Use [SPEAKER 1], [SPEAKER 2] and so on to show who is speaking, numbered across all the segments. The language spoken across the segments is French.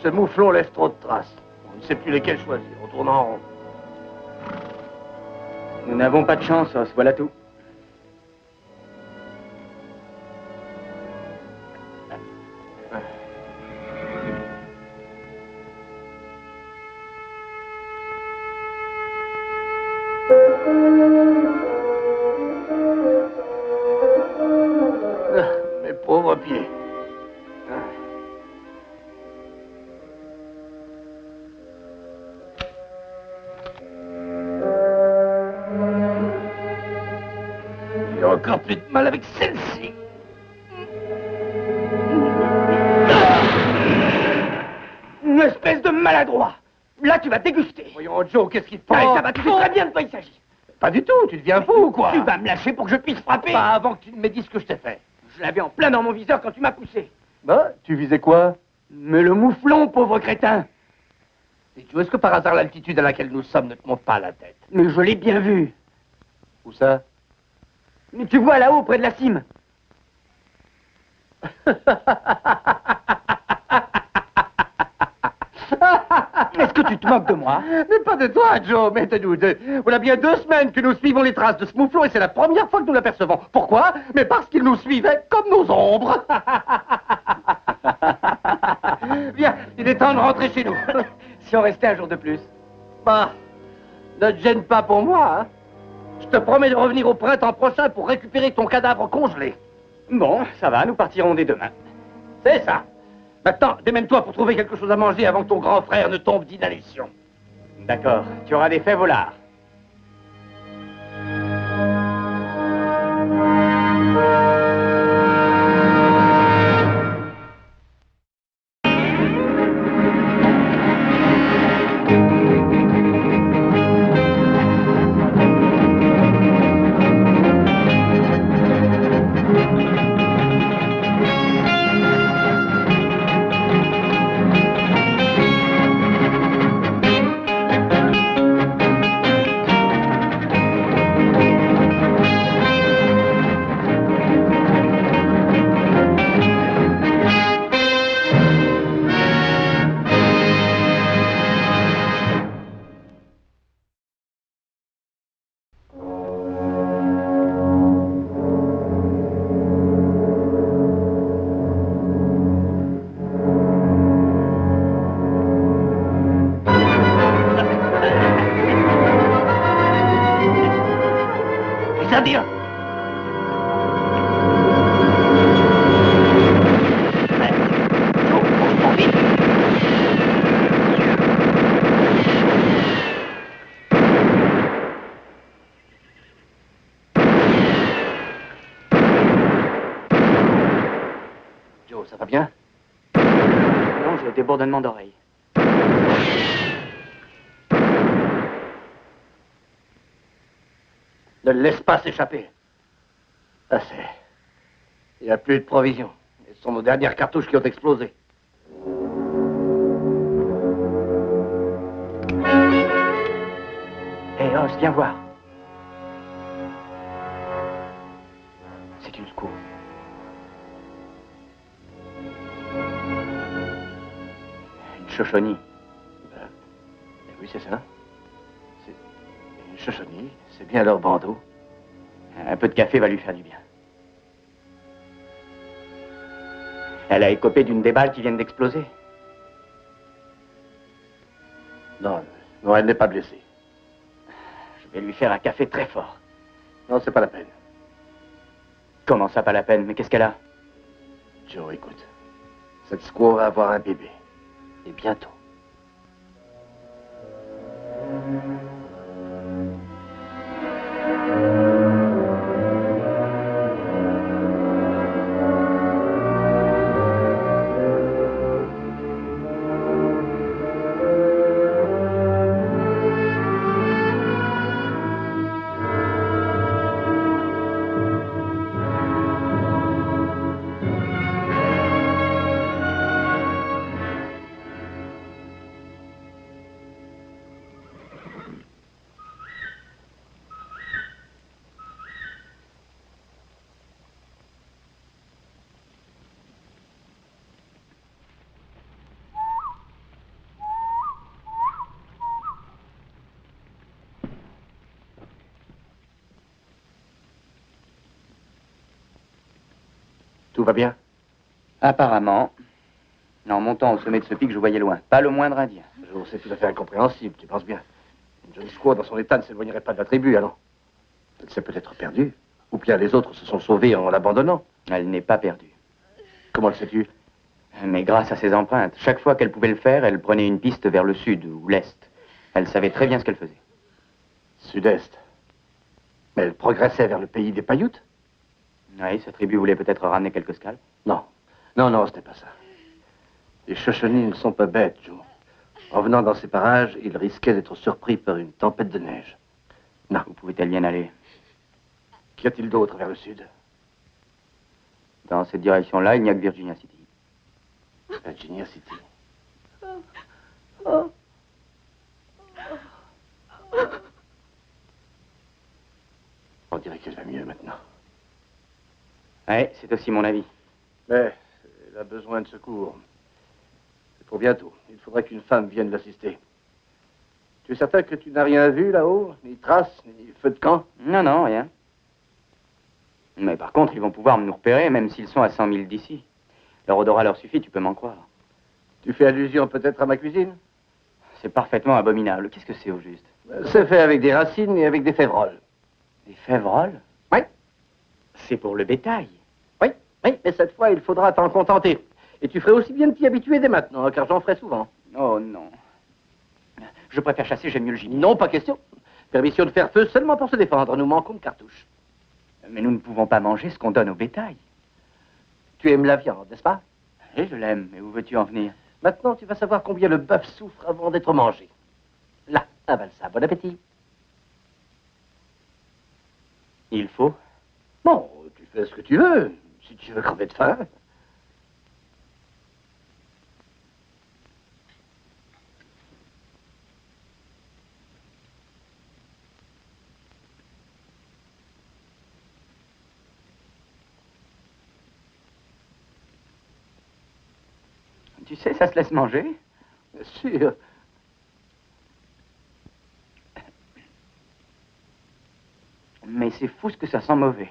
[SPEAKER 1] Ce mouflon laisse trop de traces. On ne sait plus lesquelles choisir. On tourne en rond.
[SPEAKER 2] Nous n'avons pas de chance, Os, voilà tout.
[SPEAKER 1] Mes pauvres pieds. J'ai encore plus de mal avec celle-ci.
[SPEAKER 2] Une espèce de maladroit. Là, tu vas déguster.
[SPEAKER 1] Voyons, Joe, qu'est-ce qu'il faut?
[SPEAKER 2] Allez, ça va, tu sais très bien de quoi il s'agit.
[SPEAKER 1] Pas du tout, tu deviens fou ou quoi?
[SPEAKER 2] Tu vas me lâcher pour que je puisse frapper.
[SPEAKER 1] Pas avant que tu ne me dises ce que je t'ai fait.
[SPEAKER 2] Je l'avais en plein dans mon viseur quand tu m'as poussé.
[SPEAKER 1] Bah, tu visais quoi?
[SPEAKER 2] Mais le mouflon, pauvre crétin.
[SPEAKER 1] Et Joe, est-ce que par hasard l'altitude à laquelle nous sommes ne te monte pas à la tête?
[SPEAKER 2] Mais je l'ai bien vu.
[SPEAKER 1] Où ça?
[SPEAKER 2] Mais tu vois là-haut, près de la cime. Est-ce que tu te moques de moi?
[SPEAKER 1] Mais pas de toi, Joe, mais de nous deux. Voilà bien 2 semaines que nous suivons les traces de ce mouflon et c'est la première fois que nous l'apercevons. Pourquoi? Mais parce qu'il nous suivait comme nos ombres. Viens, il est temps de rentrer chez nous.
[SPEAKER 2] Si on restait un jour de plus.
[SPEAKER 1] Bah, ne te gêne pas pour moi, hein. Je te promets de revenir au printemps prochain pour récupérer ton cadavre congelé.
[SPEAKER 2] Bon, ça va, nous partirons dès demain.
[SPEAKER 1] C'est ça. Maintenant, démène-toi pour trouver quelque chose à manger avant que ton grand frère ne tombe d'inanition.
[SPEAKER 2] D'accord, tu auras des faits volards.
[SPEAKER 1] C'est-à-dire? Joe, ça va bien?
[SPEAKER 2] Non, j'ai des bourdonnements d'oreilles.
[SPEAKER 1] Ne le laisse pas s'échapper. Assez. Il n'y a plus de provisions. Et ce sont nos dernières cartouches qui ont explosé.
[SPEAKER 2] Hé, Os, viens voir. C'est une scoop. Une chochonie.
[SPEAKER 1] Oui, c'est ça. C'est une chochonie. C'est bien leur bandeau.
[SPEAKER 2] Un peu de café va lui faire du bien. Elle a écopé d'une des balles qui viennent d'exploser.
[SPEAKER 1] Non, non, elle n'est pas blessée.
[SPEAKER 2] Je vais lui faire un café très fort.
[SPEAKER 1] Non, c'est pas la peine.
[SPEAKER 2] Comment ça, pas la peine? Mais qu'est-ce qu'elle a?
[SPEAKER 1] Joe, écoute. Cette squaw va avoir un bébé. Et bientôt. Tout va bien?
[SPEAKER 3] Apparemment. En montant au sommet de ce pic, je voyais loin. Pas le moindre Indien.
[SPEAKER 1] C'est tout à fait incompréhensible, tu penses bien. Une jeune squaw dans son état ne s'éloignerait pas de la tribu, alors. Elle s'est peut-être perdue. Ou bien les autres se sont sauvés en l'abandonnant.
[SPEAKER 3] Elle n'est pas perdue.
[SPEAKER 1] Comment le sais-tu?
[SPEAKER 3] Mais grâce à ses empreintes, chaque fois qu'elle pouvait le faire, elle prenait une piste vers le sud ou l'est. Elle savait très bien ce qu'elle faisait.
[SPEAKER 1] Sud-est. Mais elle progressait vers le pays des Paiutes?
[SPEAKER 3] Oui, sa tribu voulait peut-être ramener quelques scalps.
[SPEAKER 1] Non. Non, ce n'est pas ça. Les Shoshones ne sont pas bêtes, Joe. En venant dans ces parages, ils risquaient d'être surpris par une tempête de neige. Non.
[SPEAKER 3] Où pouvait-elle bien aller?
[SPEAKER 1] Qu'y a-t-il d'autre vers le sud?
[SPEAKER 3] Dans cette direction-là, il n'y a que Virginia City.
[SPEAKER 1] Virginia City. On dirait qu'elle va mieux maintenant.
[SPEAKER 3] Oui, c'est aussi mon avis.
[SPEAKER 1] Mais elle a besoin de secours. C'est pour bientôt. Il faudrait qu'une femme vienne l'assister. Tu es certain que tu n'as rien vu là-haut? Ni traces, ni feu de camp?
[SPEAKER 3] Non, rien. Mais par contre, ils vont pouvoir nous repérer, même s'ils sont à 100 000 d'ici. Leur odorat leur suffit, tu peux m'en croire.
[SPEAKER 1] Tu fais allusion peut-être à ma cuisine?
[SPEAKER 3] C'est parfaitement abominable. Qu'est-ce que c'est au juste?
[SPEAKER 1] C'est fait avec des racines et avec des févroles.
[SPEAKER 3] Des févroles?
[SPEAKER 1] Oui.
[SPEAKER 3] C'est pour le bétail.
[SPEAKER 1] Oui, mais cette fois, il faudra t'en contenter. Et tu ferais aussi bien de t'y habituer dès maintenant, car j'en ferai souvent.
[SPEAKER 3] Oh non. Je préfère chasser, j'aime mieux le gibier.
[SPEAKER 1] Non, pas question. Permission de faire feu seulement pour se défendre. Nous manquons de cartouches.
[SPEAKER 3] Mais nous ne pouvons pas manger ce qu'on donne au bétail.
[SPEAKER 1] Tu aimes la viande, n'est-ce pas?
[SPEAKER 3] Oui, je l'aime. Mais où veux-tu en venir?
[SPEAKER 1] Maintenant, tu vas savoir combien le bœuf souffre avant d'être mangé. Là, avale ça. Bon appétit.
[SPEAKER 3] Il faut.
[SPEAKER 1] Bon, tu fais ce que tu veux, si tu veux crever de faim.
[SPEAKER 3] Tu sais, ça se laisse manger.
[SPEAKER 1] Bien sûr.
[SPEAKER 3] Mais c'est fou ce que ça sent mauvais.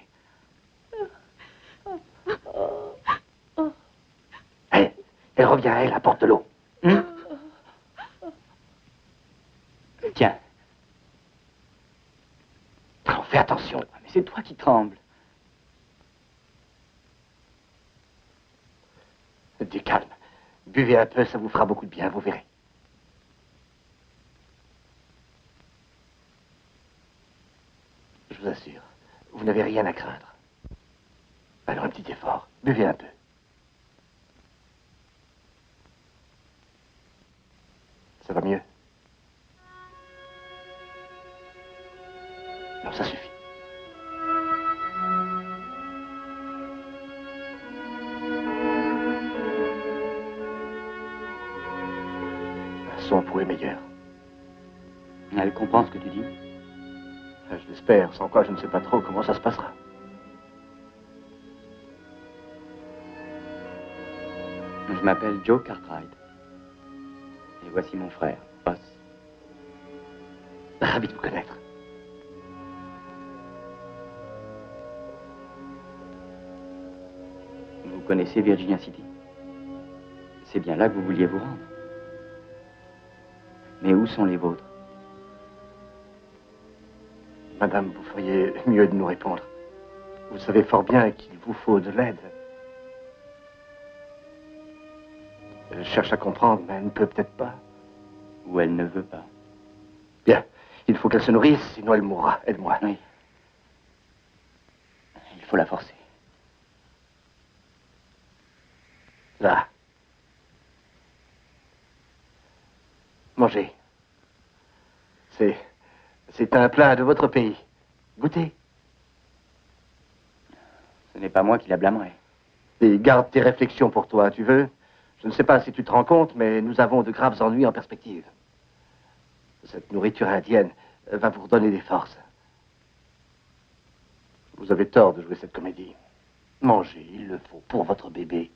[SPEAKER 1] Hé, elle revient, elle apporte de l'eau.
[SPEAKER 3] Tiens.
[SPEAKER 1] Alors, fais attention.
[SPEAKER 3] Mais c'est toi qui trembles.
[SPEAKER 1] Du calme. Buvez un peu, ça vous fera beaucoup de bien, vous verrez. Je vous assure, vous n'avez rien à craindre. Alors un petit effort, buvez un peu. Ça va mieux? Non, ça suffit. Son pouls est meilleur.
[SPEAKER 3] Elle comprend ce que tu dis.
[SPEAKER 1] Je l'espère, sans quoi je ne sais pas trop comment ça se passera.
[SPEAKER 3] Je m'appelle Joe Cartwright. Et voici mon frère, Ross.
[SPEAKER 1] Ravi de vous connaître.
[SPEAKER 3] Vous connaissez Virginia City? C'est bien là que vous vouliez vous rendre. Mais où sont les vôtres?
[SPEAKER 1] Madame, vous feriez mieux de nous répondre. Vous savez fort bien qu'il vous faut de l'aide. Elle cherche à comprendre, mais elle ne peut peut-être pas.
[SPEAKER 3] Ou elle ne veut pas.
[SPEAKER 1] Bien, il faut qu'elle se nourrisse, sinon elle mourra, aide-moi.
[SPEAKER 3] Oui. Il faut la forcer.
[SPEAKER 1] Là. Mangez. C'est un plat de votre pays. Goûtez.
[SPEAKER 3] Ce n'est pas moi qui la blâmerai.
[SPEAKER 1] Et garde tes réflexions pour toi, tu veux? Je ne sais pas si tu te rends compte, mais nous avons de graves ennuis en perspective. Cette nourriture indienne va vous redonner des forces. Vous avez tort de jouer cette comédie. Mangez, il le faut, pour votre bébé.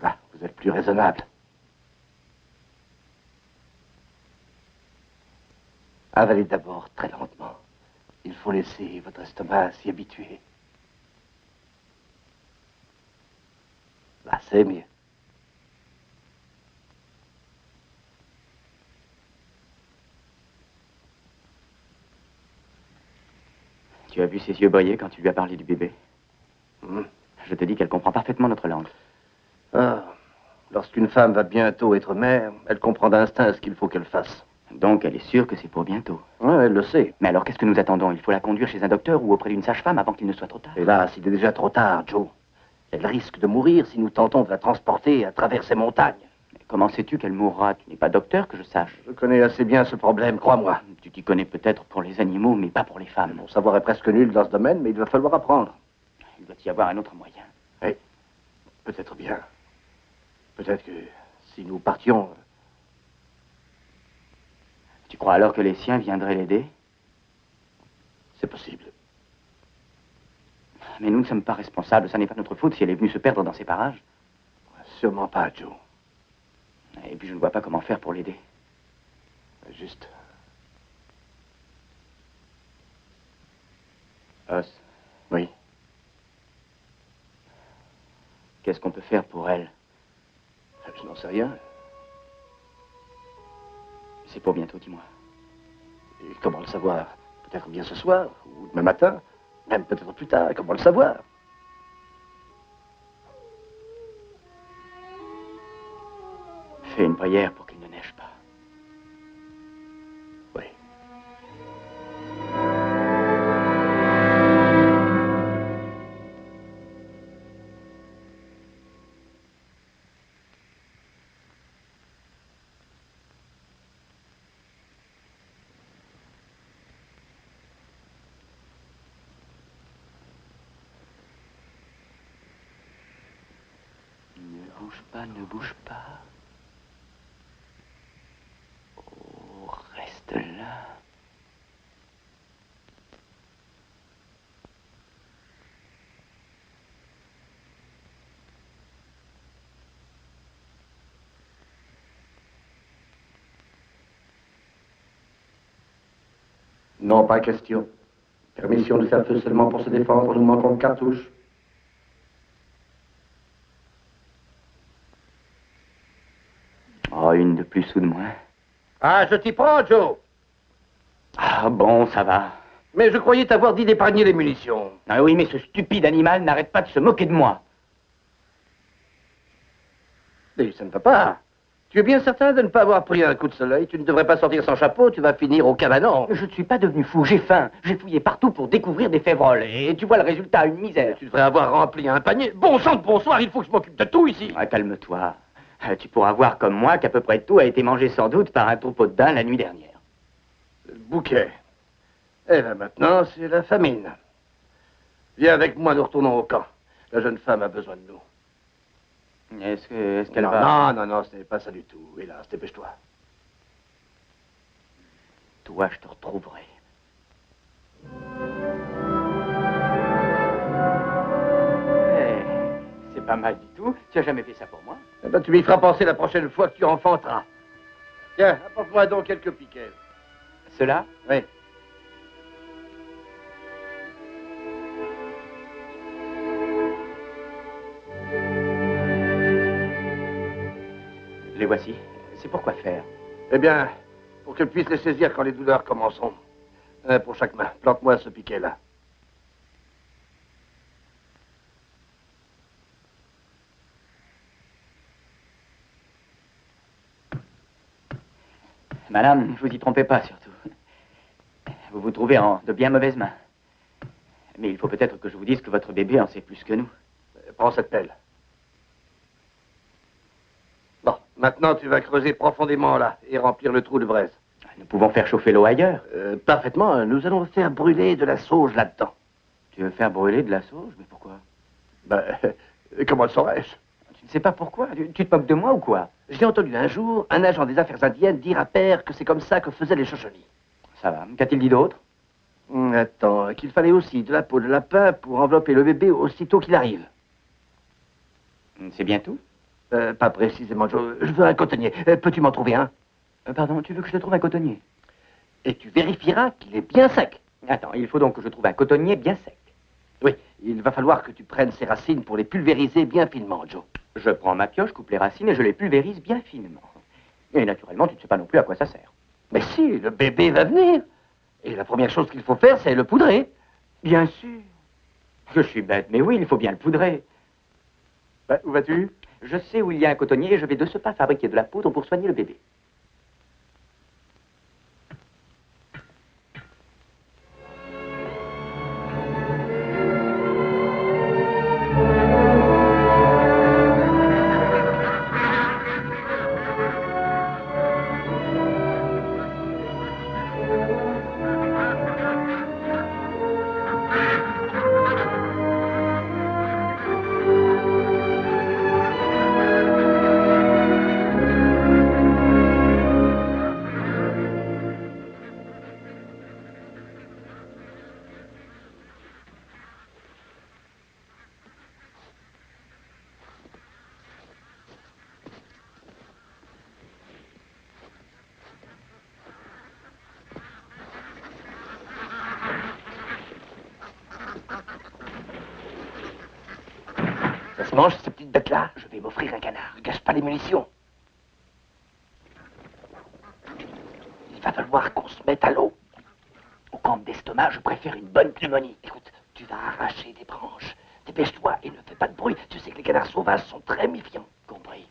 [SPEAKER 1] Là, vous êtes plus raisonnable. Avalez d'abord, très lentement. Il faut laisser votre estomac s'y habituer. Là, c'est mieux.
[SPEAKER 3] Tu as vu ses yeux briller quand tu lui as parlé du bébé?
[SPEAKER 1] Hmm.
[SPEAKER 3] Je te dis qu'elle comprend parfaitement notre langue.
[SPEAKER 1] Ah, lorsqu'une femme va bientôt être mère, elle comprend d'instinct ce qu'il faut qu'elle fasse.
[SPEAKER 3] Donc elle est sûre que c'est pour bientôt.
[SPEAKER 1] Oui, elle le sait.
[SPEAKER 3] Mais alors qu'est-ce que nous attendons? Il faut la conduire chez un docteur ou auprès d'une sage-femme avant qu'il ne soit trop tard.
[SPEAKER 1] Hélas, il est déjà trop tard, Joe. Elle risque de mourir si nous tentons de la transporter à travers ces montagnes.
[SPEAKER 3] Mais comment sais-tu qu'elle mourra? Tu n'es pas docteur, que je sache.
[SPEAKER 1] Je connais assez bien ce problème, crois-moi.
[SPEAKER 3] Tu t'y connais peut-être pour les animaux, mais pas pour les femmes.
[SPEAKER 1] Mon savoir est presque nul dans ce domaine, mais il va falloir apprendre.
[SPEAKER 3] Il doit y avoir un autre moyen.
[SPEAKER 1] Oui, peut-être bien. Peut-être que si nous partions...
[SPEAKER 3] Tu crois alors que les siens viendraient l'aider?
[SPEAKER 1] C'est possible.
[SPEAKER 3] Mais nous ne sommes pas responsables, ça n'est pas notre faute si elle est venue se perdre dans ces parages.
[SPEAKER 1] Sûrement pas, Joe.
[SPEAKER 3] Et puis je ne vois pas comment faire pour l'aider.
[SPEAKER 1] Juste...
[SPEAKER 3] Os,
[SPEAKER 1] Oui.
[SPEAKER 3] qu'est-ce qu'on peut faire pour elle?
[SPEAKER 1] Je n'en sais rien.
[SPEAKER 3] C'est pour bientôt, dis-moi.
[SPEAKER 1] Et comment le savoir? Peut-être bien ce soir, ou demain matin, même peut-être plus tard. Comment le savoir?
[SPEAKER 3] Fais une prière pour qu'il ne neige pas.
[SPEAKER 1] Oui.
[SPEAKER 3] Ne bouge pas, ne bouge pas. Oh, reste là.
[SPEAKER 1] Non, pas question. Permission de faire feu seulement pour se défendre, nous manquons de cartouches.
[SPEAKER 3] Oh, une de plus ou de moins.
[SPEAKER 1] Ah, je t'y prends, Joe.
[SPEAKER 3] Ah bon, ça va.
[SPEAKER 1] Mais je croyais t'avoir dit d'épargner les munitions.
[SPEAKER 3] Ah oui, mais ce stupide animal n'arrête pas de se moquer de moi.
[SPEAKER 1] Mais ça ne va pas. Tu es bien certain de ne pas avoir pris un coup de soleil? Tu ne devrais pas sortir sans chapeau, tu vas finir au cabanon.
[SPEAKER 3] Je ne suis pas devenu fou, j'ai faim. J'ai fouillé partout pour découvrir des févroles. Et tu vois le résultat, une misère.
[SPEAKER 1] Tu devrais avoir rempli un panier. Bon sang de bonsoir, il faut que je m'occupe de tout ici.
[SPEAKER 3] Ah, calme-toi. Tu pourras voir comme moi qu'à peu près tout a été mangé sans doute par un troupeau de daims la nuit dernière.
[SPEAKER 1] Le bouquet. Et là maintenant, c'est la famine. Viens avec moi, nous retournons au camp. La jeune femme a besoin de nous.
[SPEAKER 3] Est-ce qu'elle
[SPEAKER 1] non,
[SPEAKER 3] va...
[SPEAKER 1] non, ce n'est pas ça du tout. Hélas, dépêche-toi.
[SPEAKER 3] Toi, je te retrouverai. Eh, c'est pas mal du tout. Tu as jamais fait ça pour moi.
[SPEAKER 1] Eh ben, tu m'y feras penser la prochaine fois que tu enfanteras. Tiens, apporte-moi donc quelques piquets.
[SPEAKER 3] Cela?
[SPEAKER 1] Oui.
[SPEAKER 3] Les voici. C'est pour quoi faire?
[SPEAKER 1] Eh bien, pour que je puisse les saisir quand les douleurs commenceront. Un pour chaque main. Plante-moi ce piquet-là.
[SPEAKER 3] Madame, ne vous y trompez pas, surtout. Vous vous trouvez en de bien mauvaises mains. Mais il faut peut-être que je vous dise que votre bébé en sait plus que nous.
[SPEAKER 1] Prends cette pelle. Bon, maintenant tu vas creuser profondément là et remplir le trou de braise.
[SPEAKER 3] Nous pouvons faire chauffer l'eau ailleurs.
[SPEAKER 1] Parfaitement, nous allons faire brûler de la sauge là-dedans.
[SPEAKER 3] Tu veux faire brûler de la sauge? Mais pourquoi?
[SPEAKER 1] Ben, comment le saurais-je?
[SPEAKER 3] Tu ne sais pas pourquoi? Tu te moques de moi ou quoi?
[SPEAKER 1] J'ai entendu un jour un agent des affaires indiennes dire à Père que c'est comme ça que faisaient les Shoshone.
[SPEAKER 3] Ça va. Qu'a-t-il dit d'autre?
[SPEAKER 1] Attends, qu'il fallait aussi de la peau de lapin pour envelopper le bébé aussitôt qu'il arrive.
[SPEAKER 3] C'est bien tout?
[SPEAKER 1] Pas précisément. Je veux un cotonnier. Peux-tu m'en trouver un?
[SPEAKER 3] Pardon, tu veux que je te trouve un cotonnier?
[SPEAKER 1] Et tu vérifieras qu'il est bien sec.
[SPEAKER 3] Attends, il faut donc que je trouve un cotonnier bien sec.
[SPEAKER 1] Oui, il va falloir que tu prennes ces racines pour les pulvériser bien finement, Joe.
[SPEAKER 3] Je prends ma pioche, coupe les racines et je les pulvérise bien finement. Et naturellement, tu ne sais pas non plus à quoi ça sert.
[SPEAKER 1] Mais si, le bébé va venir. Et la première chose qu'il faut faire, c'est le poudrer.
[SPEAKER 3] Bien sûr. Je suis bête, mais oui, il faut bien le poudrer.
[SPEAKER 1] Bah, où vas-tu?
[SPEAKER 3] Je sais où il y a un cotonnier et je vais de ce pas fabriquer de la poudre pour soigner le bébé.
[SPEAKER 1] Ça se mange, ces petites bêtes-là? Je vais m'offrir un canard. Ne gâche pas les munitions. Il va falloir qu'on se mette à l'eau. Au camp d'estomac, je préfère une bonne pneumonie. Écoute, tu vas arracher des branches. Dépêche-toi et ne fais pas de bruit. Tu sais que les canards sauvages sont très méfiants. Compris?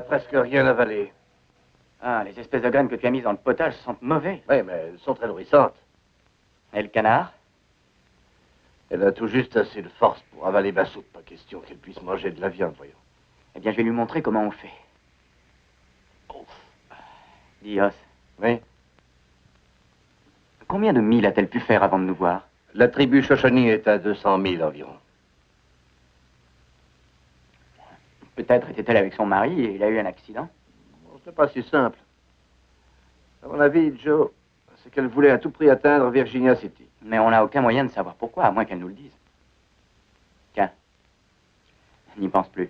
[SPEAKER 1] Presque rien avalé.
[SPEAKER 3] Ah, les espèces de graines que tu as mises dans le potage sentent mauvais.
[SPEAKER 1] Oui, mais elles sont très nourrissantes.
[SPEAKER 3] Et le canard?
[SPEAKER 1] Elle a tout juste assez de force pour avaler ma soupe. Pas question qu'elle puisse manger de la viande, voyons.
[SPEAKER 3] Eh bien, je vais lui montrer comment on fait. Oh. Dios.
[SPEAKER 1] Oui?
[SPEAKER 3] Combien de milles a-t-elle pu faire avant de nous voir?
[SPEAKER 1] La tribu Shoshone est à 200 000 environ.
[SPEAKER 3] Peut-être était-elle avec son mari et il a eu un accident.
[SPEAKER 1] Bon, c'est pas si simple. À mon avis, Joe, c'est qu'elle voulait à tout prix atteindre Virginia City.
[SPEAKER 3] Mais on n'a aucun moyen de savoir pourquoi, à moins qu'elle nous le dise. Tiens, n'y pense plus.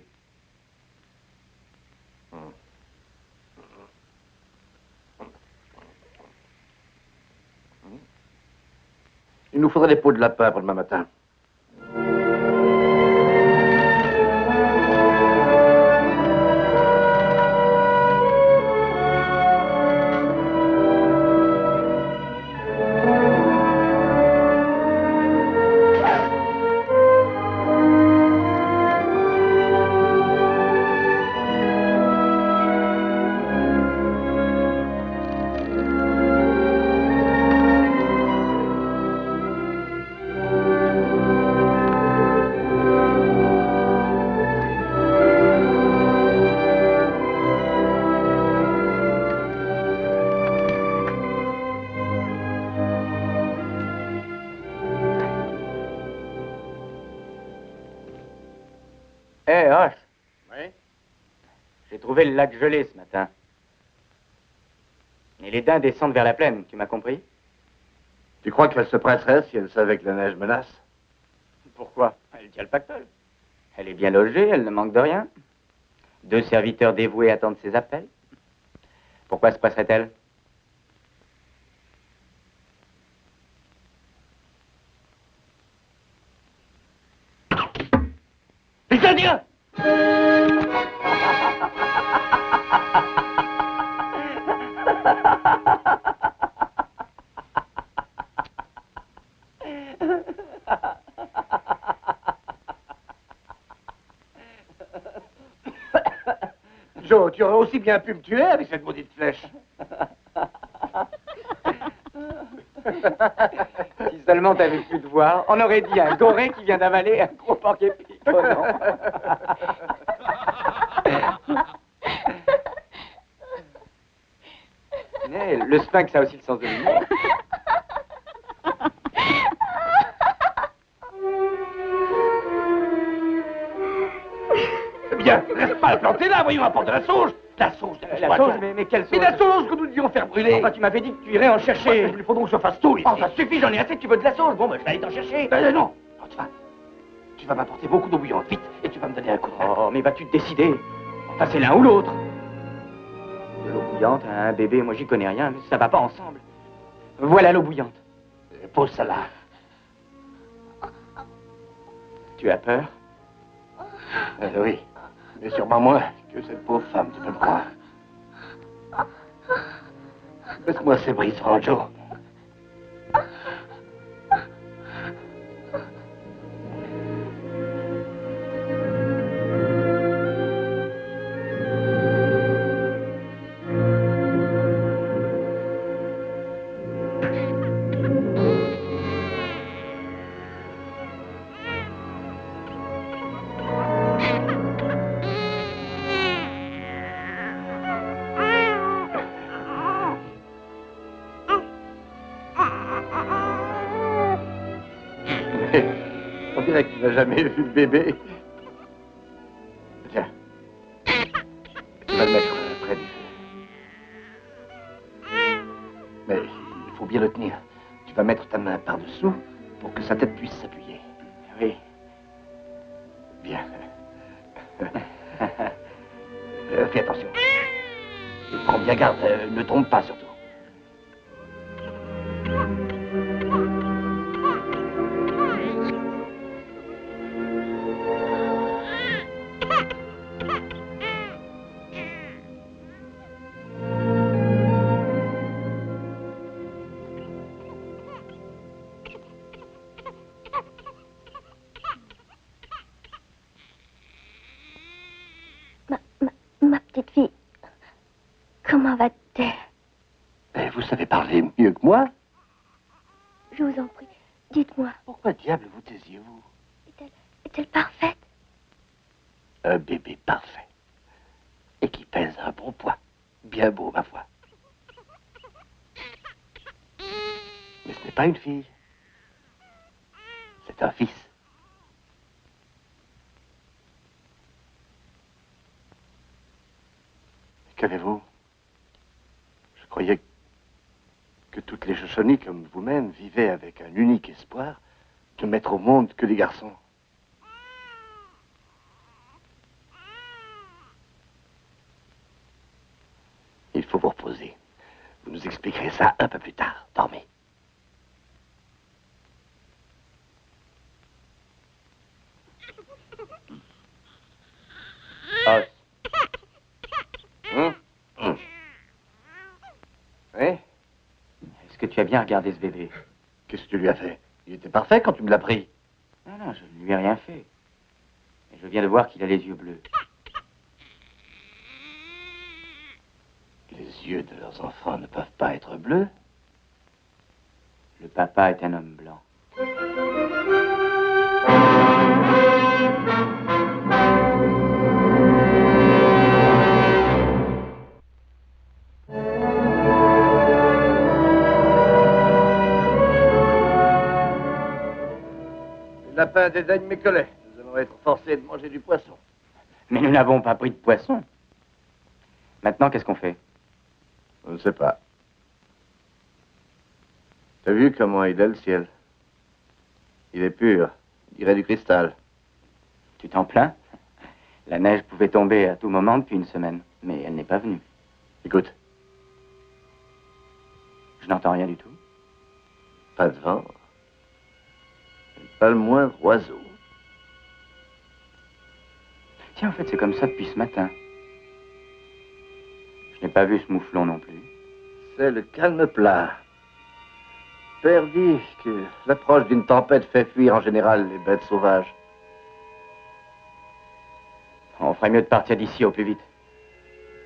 [SPEAKER 1] Il nous faudrait des peaux de lapin pour demain matin.
[SPEAKER 3] Hé, Hoche.
[SPEAKER 1] Oui?
[SPEAKER 3] J'ai trouvé le lac gelé ce matin. Et les daims descendent vers la plaine, tu m'as compris?
[SPEAKER 1] Tu crois qu'elle se presserait si elle savait que la neige menace?
[SPEAKER 3] Pourquoi? Elle tient le pactole. Elle est bien logée, elle ne manque de rien. 2 serviteurs dévoués attendent ses appels. Pourquoi se passerait-elle?
[SPEAKER 1] Les Indiens! Joe, tu aurais aussi bien pu me tuer avec cette maudite flèche.
[SPEAKER 3] Si seulement t'avais pu te voir, on aurait dit un goré qui vient d'avaler un gros porc-épic. Oh non. Mais le sphinx a aussi le sens de l'humour.
[SPEAKER 1] Eh bien, reste pas à planter là, voyons, apporte de la sauge. La sauge,
[SPEAKER 3] La sauge, mais quelle sauge?
[SPEAKER 1] Mais la sauge que nous devions faire brûler.
[SPEAKER 3] Enfin, tu m'avais dit que tu irais en chercher.
[SPEAKER 1] Il faut donc que je fasse tout ici.
[SPEAKER 3] Oh, ça suffit, j'en ai assez, tu veux de la sauge. Bon, ben, je vais aller t'en chercher.
[SPEAKER 1] Non, tu vas m'apporter beaucoup d'eau bouillante, vite, et tu vas me donner un coup de main.
[SPEAKER 3] Oh, mais vas-tu te décider? Enfin, c'est l'un ou l'autre. De l'eau bouillante, un bébé, moi j'y connais rien, mais ça va pas ensemble. Voilà l'eau bouillante.
[SPEAKER 1] Pose ça là.
[SPEAKER 3] Tu as peur?
[SPEAKER 1] Oui, mais sûrement moins que cette pauvre femme, tu peux me croire. Laisse-moi ces brises, Joe. On dirait que tu n'as jamais vu de bébé. Tiens. Tu vas le mettre près du feu. Mais il faut bien le tenir. Tu vas mettre ta main par-dessous pour que sa tête puisse s'appuyer.
[SPEAKER 3] Oui.
[SPEAKER 1] Bien. Fais attention. Et prends bien garde, ne trompe pas surtout.
[SPEAKER 4] Ma petite fille, comment va-t-elle?
[SPEAKER 1] Vous savez parler mieux que moi.
[SPEAKER 4] Je vous en prie, dites-moi,
[SPEAKER 1] Pourquoi diable vous taisiez-vous?
[SPEAKER 4] est-elle parfaite?
[SPEAKER 1] Un bébé parfait. Et qui pèse un bon poids. Bien beau, ma foi. Mais ce n'est pas une fille. C'est un fils. Qu'avez-vous? Je croyais que toutes les chauchonnies comme vous-même vivaient avec un unique espoir de mettre au monde que des garçons. Il faut vous reposer. Vous nous expliquerez ça un peu plus tard. Dormez.
[SPEAKER 3] Os.
[SPEAKER 1] Oui?
[SPEAKER 3] Est-ce que tu as bien regardé ce bébé?
[SPEAKER 1] Qu'est-ce que tu lui as fait? Il était parfait quand tu me l'as pris.
[SPEAKER 3] Non, non, je ne lui ai rien fait. Et je viens de voir qu'il a les yeux bleus.
[SPEAKER 1] Les yeux de leurs enfants ne peuvent pas être bleus.
[SPEAKER 3] Le papa est un homme blanc.
[SPEAKER 1] Le lapin dédaigne mes collets. Nous allons être forcés de manger du poisson.
[SPEAKER 3] Mais nous n'avons pas pris de poisson. Maintenant, qu'est-ce qu'on fait?
[SPEAKER 1] Je ne sais pas. T'as vu comment il est le ciel? Il est pur, il dirait du cristal.
[SPEAKER 3] Tu t'en plains? La neige pouvait tomber à tout moment depuis une semaine, mais elle n'est pas venue.
[SPEAKER 5] Écoute.
[SPEAKER 3] Je n'entends rien du tout.
[SPEAKER 5] Pas de vent. Pas le moindre oiseau.
[SPEAKER 3] Tiens, en fait, c'est comme ça depuis ce matin. Je n'ai pas vu ce mouflon non plus.
[SPEAKER 5] C'est le calme plat. Père dit que l'approche d'une tempête fait fuir en général les bêtes sauvages.
[SPEAKER 3] On ferait mieux de partir d'ici au plus vite.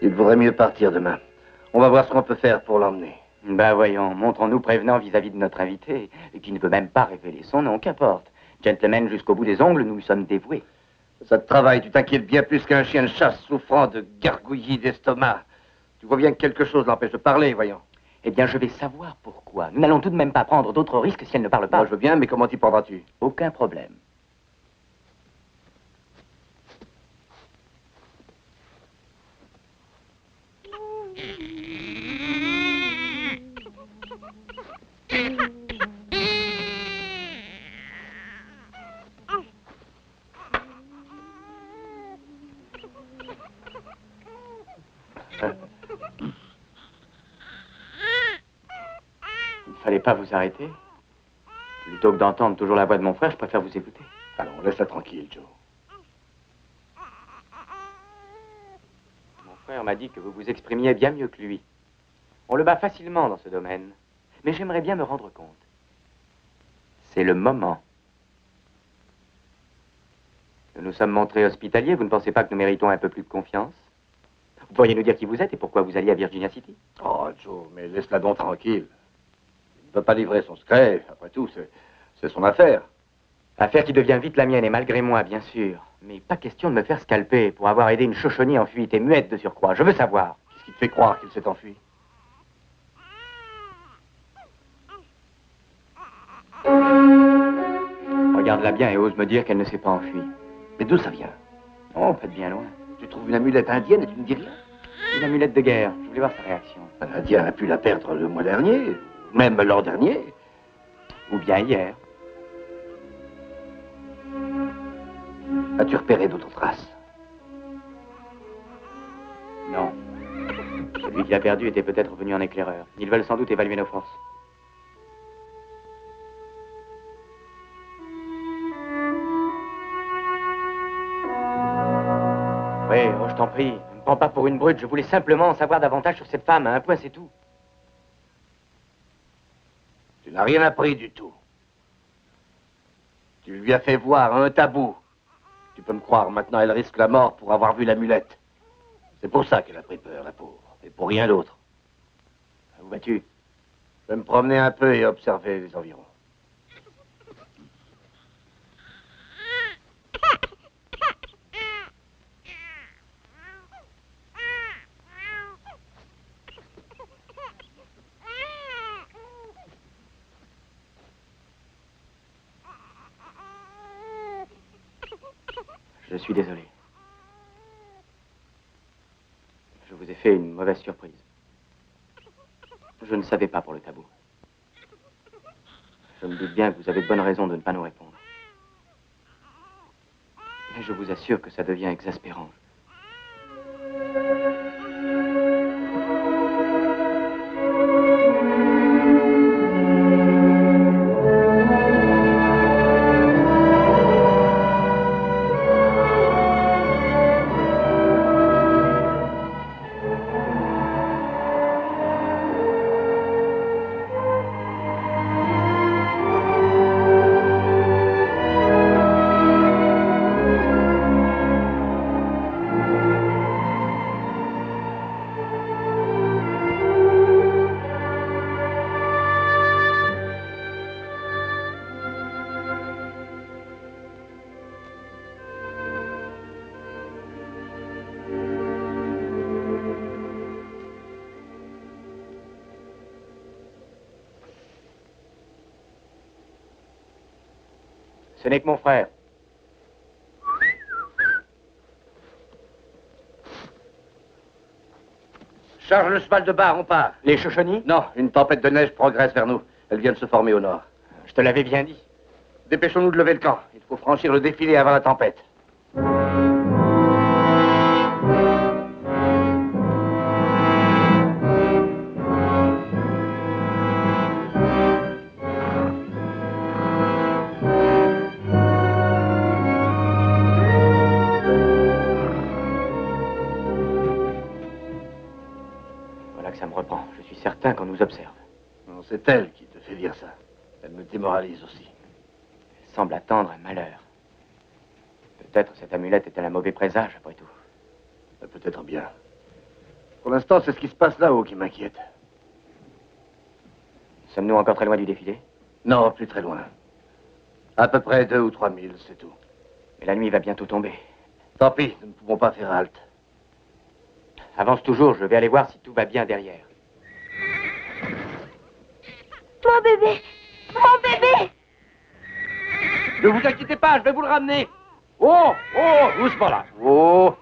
[SPEAKER 5] Il vaudrait mieux partir demain. On va voir ce qu'on peut faire pour l'emmener.
[SPEAKER 3] Ben voyons, montrons-nous prévenants vis-à-vis de notre invité, qui ne veut même pas révéler son nom, qu'importe. Gentleman jusqu'au bout des ongles, nous lui sommes dévoués.
[SPEAKER 5] Ça te travaille, tu t'inquiètes bien plus qu'un chien de chasse souffrant de gargouillis d'estomac. Tu vois bien que quelque chose l'empêche de parler, voyons.
[SPEAKER 3] Eh bien, je vais savoir pourquoi. Nous n'allons tout de même pas prendre d'autres risques si elle ne parle pas.
[SPEAKER 5] Moi, je veux bien, mais comment t'y prendras-tu?
[SPEAKER 3] Aucun problème. Il ne fallait pas vous arrêter. Plutôt que d'entendre toujours la voix de mon frère, je préfère vous écouter.
[SPEAKER 5] Allons, laisse-la tranquille, Joe.
[SPEAKER 3] Mon frère m'a dit que vous vous exprimiez bien mieux que lui. On le bat facilement dans ce domaine. Mais j'aimerais bien me rendre compte. C'est le moment. Nous nous sommes montrés hospitaliers. Vous ne pensez pas que nous méritons un peu plus de confiance? Vous pourriez nous dire qui vous êtes et pourquoi vous alliez à Virginia City?
[SPEAKER 5] Oh, Joe, mais laisse-la donc tranquille. Il ne peut pas livrer son secret. Après tout, c'est son affaire.
[SPEAKER 3] Affaire qui devient vite la mienne, et malgré moi, bien sûr. Mais pas question de me faire scalper pour avoir aidé une chochonnie en fuite et muette de surcroît. Je veux savoir.
[SPEAKER 5] Qu'est-ce qui te fait croire qu'il s'est enfui?
[SPEAKER 3] Regarde-la bien et ose me dire qu'elle ne s'est pas enfuie.
[SPEAKER 5] Mais d'où ça vient?
[SPEAKER 3] Oh, pas de bien loin.
[SPEAKER 5] Tu trouves une amulette indienne et tu ne dis rien?
[SPEAKER 3] Une amulette de guerre. Je voulais voir sa réaction.
[SPEAKER 5] Un Indien a pu la perdre le mois dernier, même l'an dernier.
[SPEAKER 3] Ou bien hier.
[SPEAKER 5] As-tu repéré d'autres traces?
[SPEAKER 3] Non. Celui qui l'a perdu était peut-être venu en éclaireur. Ils veulent sans doute évaluer nos forces. Oui, oh, je t'en prie. Ne me prends pas pour une brute. Je voulais simplement en savoir davantage sur cette femme. À un point, c'est tout.
[SPEAKER 5] Tu n'as rien appris du tout. Tu lui as fait voir un tabou. Tu peux me croire, maintenant elle risque la mort pour avoir vu l'amulette. C'est pour ça qu'elle a pris peur, la pauvre. Et pour rien d'autre.
[SPEAKER 3] Où vas-tu?
[SPEAKER 5] Je vais me promener un peu et observer les environs.
[SPEAKER 3] Je suis désolé. Je vous ai fait une mauvaise surprise. Je ne savais pas pour le tabou. Je me doute bien que vous avez de bonnes raisons de ne pas nous répondre. Mais je vous assure que ça devient exaspérant. Ce n'est que mon frère.
[SPEAKER 5] Charge le cheval de bar, on part.
[SPEAKER 3] Les Shoshonies?
[SPEAKER 5] Non, une tempête de neige progresse vers nous. Elle vient de se former au nord.
[SPEAKER 3] Je te l'avais bien dit.
[SPEAKER 5] Dépêchons-nous de lever le camp. Il faut franchir le défilé avant la tempête.
[SPEAKER 3] nous observe.
[SPEAKER 5] Non, c'est elle qui te fait dire ça. Elle me démoralise aussi.
[SPEAKER 3] Elle semble attendre un malheur. Peut-être cette amulette est-elle un mauvais présage, après tout.
[SPEAKER 5] Peut-être bien. Pour l'instant, c'est ce qui se passe là-haut qui m'inquiète.
[SPEAKER 3] Sommes-nous encore très loin du défilé?
[SPEAKER 5] Non, plus très loin. À peu près 2 ou 3 000, c'est tout.
[SPEAKER 3] Mais la nuit va bientôt tomber.
[SPEAKER 5] Tant pis, nous ne pouvons pas faire halte.
[SPEAKER 3] Avance toujours, je vais aller voir si tout va bien derrière.
[SPEAKER 4] Mon bébé! Mon bébé!
[SPEAKER 5] Ne vous inquiétez pas, je vais vous le ramener. Oh, oh, doucement là. Oh.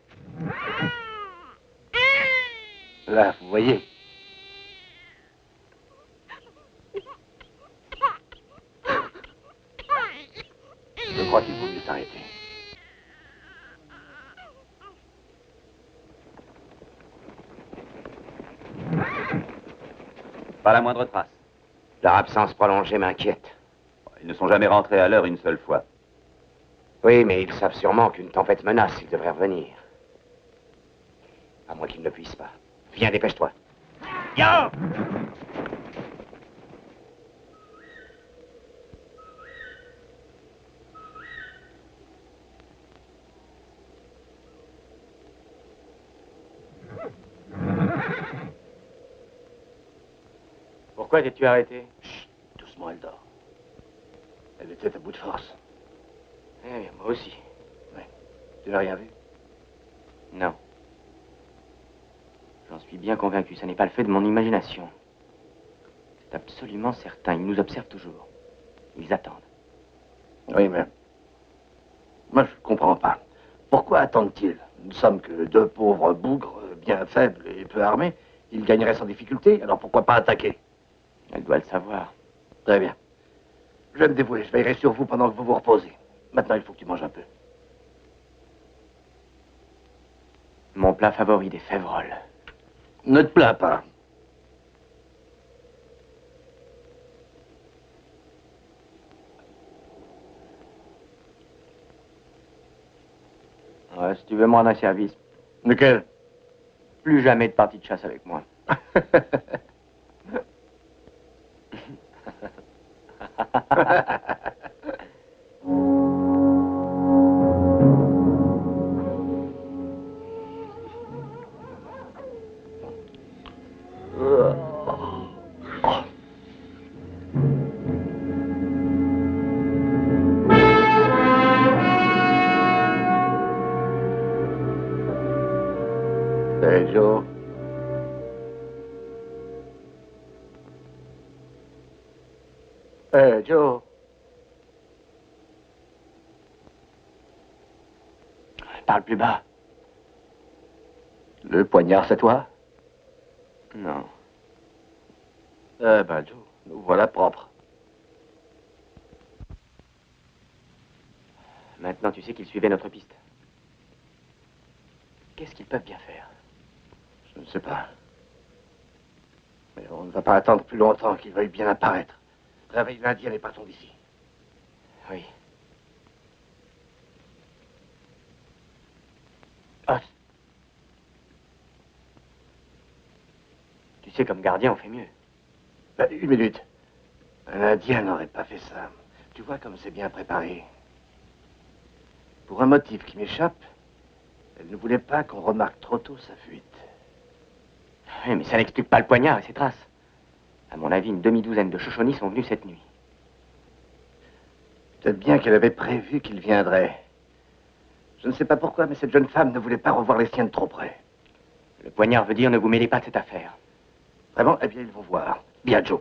[SPEAKER 5] Là, vous voyez. Je crois qu'il vaut mieux s'arrêter.
[SPEAKER 6] Pas la moindre trace.
[SPEAKER 1] Leur absence prolongée m'inquiète.
[SPEAKER 6] Ils ne sont jamais rentrés à l'heure une seule fois.
[SPEAKER 1] Oui, mais ils savent sûrement qu'une tempête menace, ils devraient revenir. À moins qu'ils ne puissent pas. Viens, dépêche-toi.
[SPEAKER 5] Yo!
[SPEAKER 3] Pourquoi t'es-tu arrêté?
[SPEAKER 5] Chut, doucement, elle dort. Elle était à bout de force.
[SPEAKER 3] Eh bien, moi aussi.
[SPEAKER 5] Oui. Tu n'as rien vu?
[SPEAKER 3] Non. J'en suis bien convaincu, ça n'est pas le fait de mon imagination. C'est absolument certain, ils nous observent toujours. Ils attendent.
[SPEAKER 5] Oui, mais... moi, je ne comprends pas. Pourquoi attendent-ils? Nous ne sommes que 2 pauvres bougres, bien faibles et peu armés. Ils gagneraient sans difficulté, alors pourquoi pas attaquer?
[SPEAKER 3] Elle doit le savoir.
[SPEAKER 5] Très bien. Je vais me dévouer, je veillerai sur vous pendant que vous vous reposez. Maintenant, il faut que tu manges un peu.
[SPEAKER 3] Mon plat favori, des févroles.
[SPEAKER 5] Ne te plains pas.
[SPEAKER 3] Ouais, si tu veux me rendre un service,
[SPEAKER 5] Lequel?
[SPEAKER 3] plus jamais de partie de chasse avec moi.
[SPEAKER 5] Hey, Joe. Hey, Joe.
[SPEAKER 3] Parle plus bas.
[SPEAKER 5] Le poignard, c'est toi?
[SPEAKER 3] Non.
[SPEAKER 5] Eh ben, Joe, nous voilà propres.
[SPEAKER 3] Maintenant, tu sais qu'ils suivaient notre piste. Qu'est-ce qu'ils peuvent bien faire?
[SPEAKER 5] Je ne sais pas. Mais on ne va pas attendre plus longtemps qu'ils veuillent bien apparaître. Réveille l'Indien et partons d'ici.
[SPEAKER 3] Oui. Ah. Tu sais, comme gardien, on fait mieux.
[SPEAKER 5] Ben, 1 minute. Un Indien n'aurait pas fait ça. Tu vois comme c'est bien préparé. Pour un motif qui m'échappe, elle ne voulait pas qu'on remarque trop tôt sa fuite.
[SPEAKER 3] Oui, mais ça n'explique pas le poignard et ses traces. À mon avis, une demi-douzaine de Shoshone sont venus cette nuit.
[SPEAKER 5] Peut-être bien qu'elle avait prévu qu'il viendrait. Je ne sais pas pourquoi, mais cette jeune femme ne voulait pas revoir les siens de trop près.
[SPEAKER 3] Le poignard veut dire ne vous mêlez pas de cette affaire.
[SPEAKER 5] Vraiment? Eh bien, ils vont voir. Bien, Joe.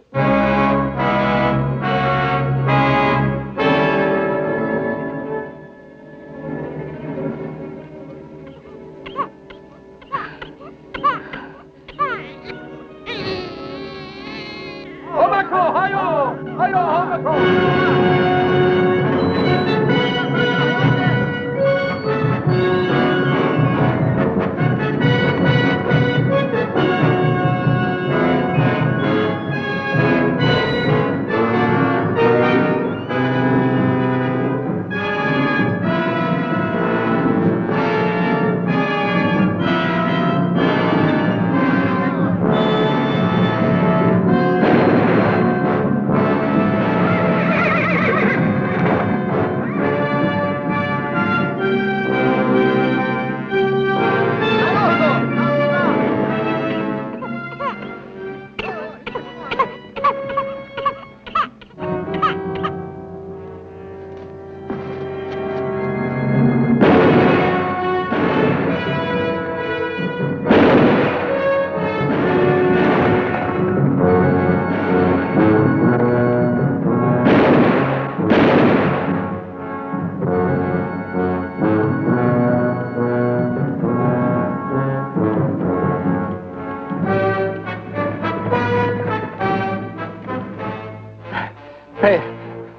[SPEAKER 2] Père,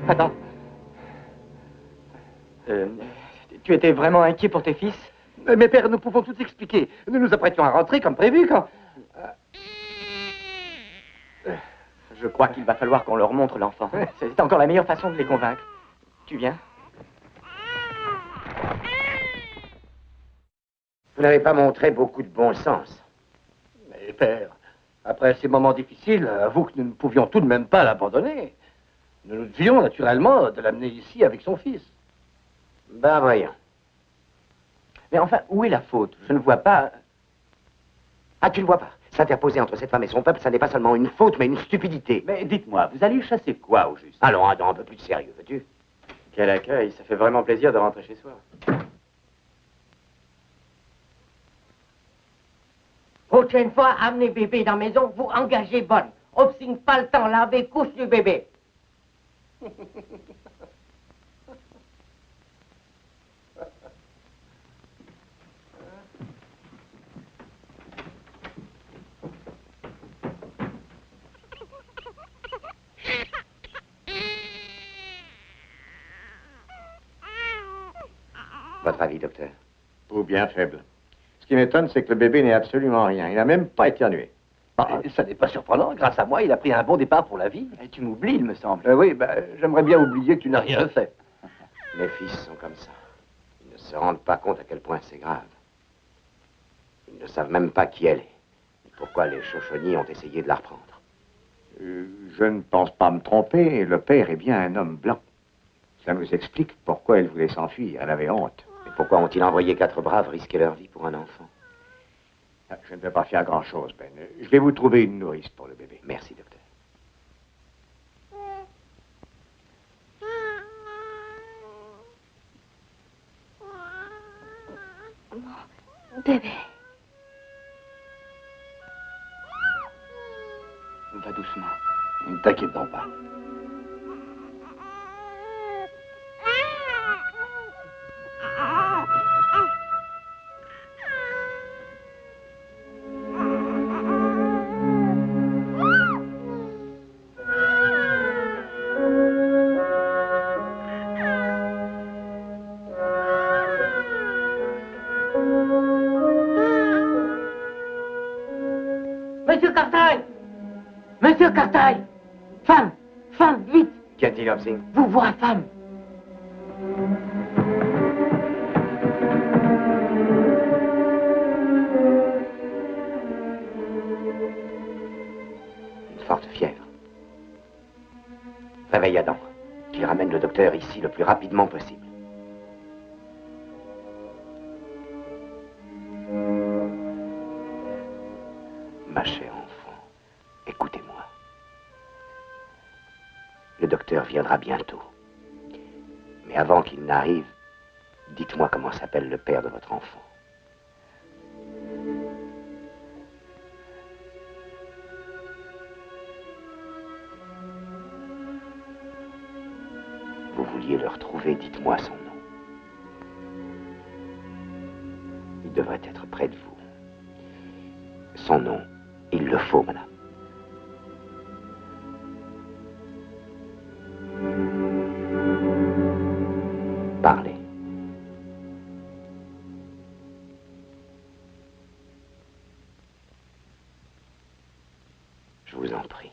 [SPEAKER 2] attends.
[SPEAKER 3] Tu étais vraiment inquiet pour tes fils?
[SPEAKER 2] Mais père, nous pouvons tout expliquer. Nous nous apprêtions à rentrer comme prévu quand...
[SPEAKER 3] Je crois qu'il va falloir qu'on leur montre l'enfant. C'est encore la meilleure façon de les convaincre. Tu viens?
[SPEAKER 5] Vous n'avez pas montré beaucoup de bon sens.
[SPEAKER 2] Mais père, après ces moments difficiles, avoue que nous ne pouvions tout de même pas l'abandonner. Nous nous devions naturellement de l'amener ici avec son fils.
[SPEAKER 5] Ben voyons.
[SPEAKER 3] Mais enfin, où est la faute? Je ne vois pas...
[SPEAKER 5] Ah, tu ne vois pas? S'interposer entre cette femme et son peuple, ça n'est pas seulement une faute, mais une stupidité.
[SPEAKER 6] Mais dites-moi, vous allez chasser quoi au juste?
[SPEAKER 5] Allons, un peu plus de sérieux, veux-tu?
[SPEAKER 3] Quel accueil, ça fait vraiment plaisir de rentrer chez soi.
[SPEAKER 7] Prochaine fois, amenez bébé dans la maison, vous engagez bonne. Obsigne pas le temps, lavez couche du bébé.
[SPEAKER 5] Votre avis, docteur?
[SPEAKER 8] Ou bien faible. Ce qui m'étonne, c'est que le bébé n'est absolument rien. Il n'a même pas éternué.
[SPEAKER 2] Ça n'est pas surprenant. Grâce à moi, il a pris un bon départ pour la vie.
[SPEAKER 3] Et tu m'oublies, il me semble.
[SPEAKER 2] Oui, j'aimerais bien oublier que tu n'as rien fait.
[SPEAKER 5] Les fils sont comme ça. Ils ne se rendent pas compte à quel point c'est grave. Ils ne savent même pas qui elle est. Et pourquoi les Shoshone ont essayé de la reprendre.
[SPEAKER 8] Je ne pense pas me tromper. Le père est bien un homme blanc. Ça nous explique pourquoi elle voulait s'enfuir. Elle avait honte.
[SPEAKER 5] Et pourquoi ont-ils envoyé 4 braves risquer leur vie pour un enfant?
[SPEAKER 8] Je ne vais pas faire grand-chose, Ben. Je vais vous trouver une nourrice pour le bébé.
[SPEAKER 5] Merci, docteur.
[SPEAKER 4] Mon bébé.
[SPEAKER 3] Va doucement.
[SPEAKER 2] Ne t'inquiète donc pas.
[SPEAKER 7] Monsieur Cartwright! Monsieur Cartwright! Femme! Femme, vite!
[SPEAKER 5] Qu'y a-t-il, Hobson?
[SPEAKER 7] Vous voyez, femme!
[SPEAKER 5] Une forte fièvre. Réveille Adam. Qu'il ramène le docteur ici le plus rapidement possible. Ma chère enfant, écoutez-moi. Le docteur viendra bientôt. Mais avant qu'il n'arrive, dites-moi comment s'appelle le père de votre enfant. Vous vouliez le retrouver, dites-moi son nom. Il devrait être près de vous. Son nom, il le faut, madame. Parlez. Je vous en prie.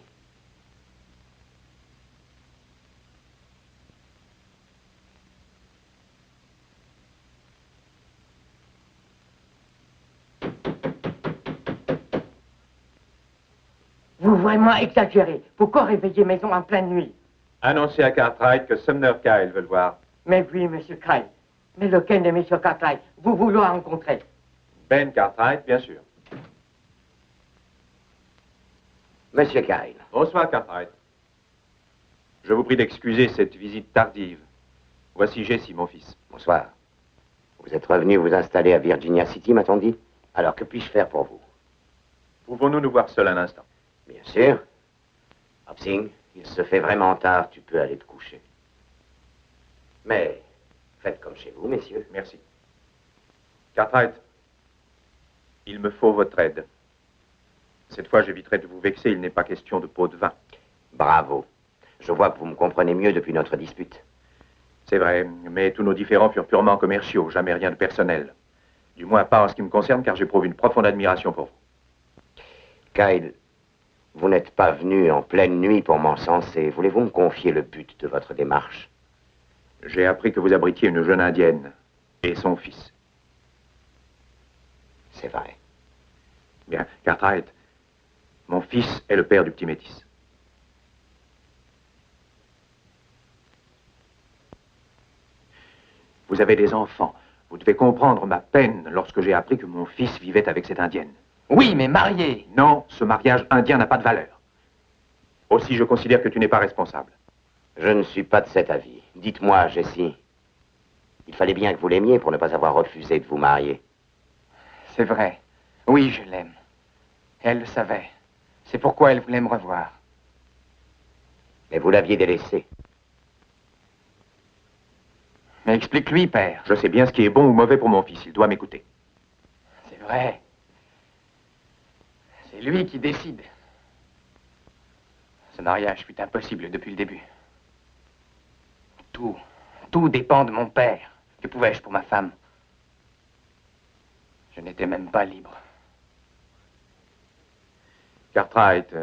[SPEAKER 7] Vous vraiment exagérez. Pourquoi réveiller maison en pleine nuit?
[SPEAKER 6] Annoncez à Cartwright que Sumner Kyle veut le voir.
[SPEAKER 7] Mais oui, monsieur Kyle. Mais lequel de monsieur Cartwright vous voulez rencontrer?
[SPEAKER 6] Ben Cartwright, bien sûr.
[SPEAKER 5] Monsieur Kyle.
[SPEAKER 6] Bonsoir, Cartwright. Je vous prie d'excuser cette visite tardive. Voici Jesse, mon fils.
[SPEAKER 5] Bonsoir. Vous êtes revenu vous installer à Virginia City, m'a-t-on dit? Alors, que puis-je faire pour vous?
[SPEAKER 6] Pouvons-nous nous voir seuls un instant?
[SPEAKER 5] Bien sûr. Hobson, il se fait vraiment tard, tu peux aller te coucher. Mais, faites comme chez vous, messieurs.
[SPEAKER 6] Merci. Cartwright, il me faut votre aide. Cette fois, j'éviterai de vous vexer, il n'est pas question de pot de vin.
[SPEAKER 5] Bravo. Je vois que vous me comprenez mieux depuis notre dispute.
[SPEAKER 6] C'est vrai, mais tous nos différends furent purement commerciaux, jamais rien de personnel. Du moins pas en ce qui me concerne, car j'éprouve une profonde admiration pour vous.
[SPEAKER 5] Kyle, vous n'êtes pas venu en pleine nuit pour m'encenser. Voulez-vous me confier le but de votre démarche?
[SPEAKER 6] J'ai appris que vous abritiez une jeune indienne et son fils.
[SPEAKER 5] C'est vrai.
[SPEAKER 6] Bien, Cartwright, mon fils est le père du petit métis. Vous avez des enfants. Vous devez comprendre ma peine lorsque j'ai appris que mon fils vivait avec cette indienne.
[SPEAKER 3] Oui, mais marié.
[SPEAKER 6] Non, ce mariage indien n'a pas de valeur. Aussi, je considère que tu n'es pas responsable.
[SPEAKER 5] Je ne suis pas de cet avis. Dites-moi, Jessie, il fallait bien que vous l'aimiez pour ne pas avoir refusé de vous marier.
[SPEAKER 3] C'est vrai. Oui, je l'aime. Elle le savait. C'est pourquoi elle voulait me revoir.
[SPEAKER 5] Mais vous l'aviez délaissé.
[SPEAKER 3] Mais explique-lui, père.
[SPEAKER 6] Je sais bien ce qui est bon ou mauvais pour mon fils. Il doit m'écouter.
[SPEAKER 3] C'est vrai. C'est lui qui décide. Ce mariage fut impossible depuis le début. Tout dépend de mon père. Que pouvais-je pour ma femme? Je n'étais même pas libre.
[SPEAKER 6] Cartwright,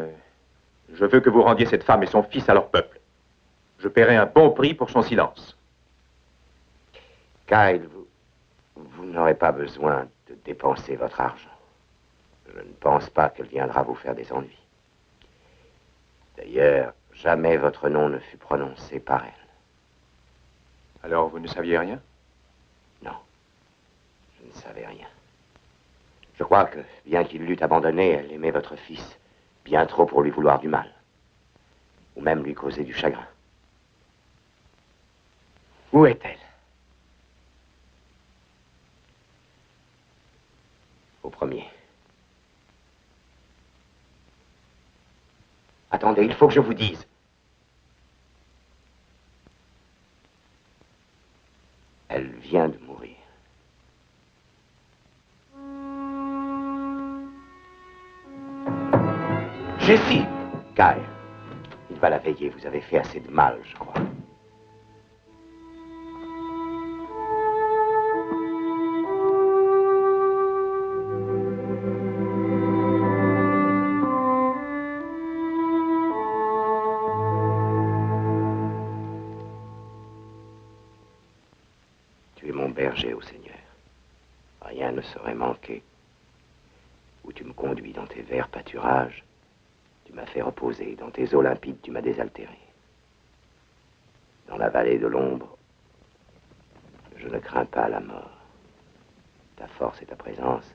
[SPEAKER 6] je veux que vous rendiez cette femme et son fils à leur peuple. Je paierai un bon prix pour son silence.
[SPEAKER 5] Kyle, vous n'aurez pas besoin de dépenser votre argent. Je ne pense pas qu'elle viendra vous faire des ennuis. D'ailleurs, jamais votre nom ne fut prononcé par elle.
[SPEAKER 6] Alors, vous ne saviez rien?
[SPEAKER 5] Non, je ne savais rien. Je crois que, bien qu'il l'eût abandonnée, elle aimait votre fils bien trop pour lui vouloir du mal. Ou même lui causer du chagrin.
[SPEAKER 3] Où est-elle?
[SPEAKER 5] Au premier. Attendez, il faut que je vous dise. Elle vient de mourir. Jessie! Kyle, il va la veiller. Vous avez fait assez de mal, je crois. Tu es mon berger, ô Seigneur. Rien ne saurait manquer. Où tu me conduis dans tes verts pâturages, tu m'as fait reposer. Dans tes eaux limpides, tu m'as désaltéré. Dans la vallée de l'ombre, je ne crains pas la mort. Ta force et ta présence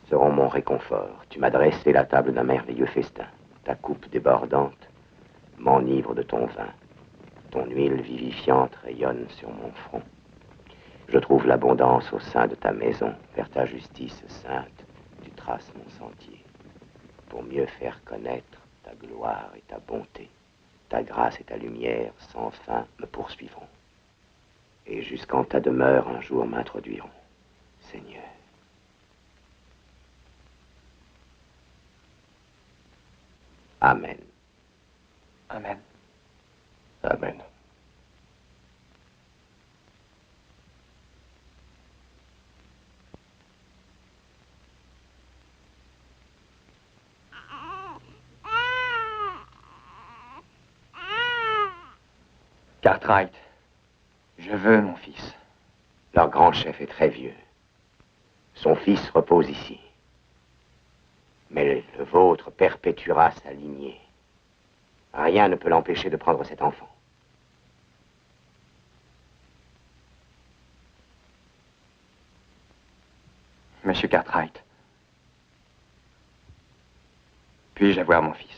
[SPEAKER 5] seront mon réconfort. Tu m'as dressé la table d'un merveilleux festin. Ta coupe débordante m'enivre de ton vin. Ton huile vivifiante rayonne sur mon front. Je trouve l'abondance au sein de ta maison. Vers ta justice sainte, tu traces mon sentier. Pour mieux faire connaître ta gloire et ta bonté, ta grâce et ta lumière sans fin me poursuivront. Et jusqu'en ta demeure un jour m'introduiront, Seigneur. Amen.
[SPEAKER 3] Amen.
[SPEAKER 2] Amen.
[SPEAKER 3] Cartwright, je veux mon fils.
[SPEAKER 5] Leur grand chef est très vieux. Son fils repose ici. Mais le vôtre perpétuera sa lignée. Rien ne peut l'empêcher de prendre cet enfant.
[SPEAKER 3] Monsieur Cartwright, puis-je avoir mon fils?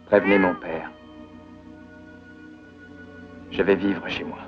[SPEAKER 3] Prévenez mon père. Je vais vivre chez moi.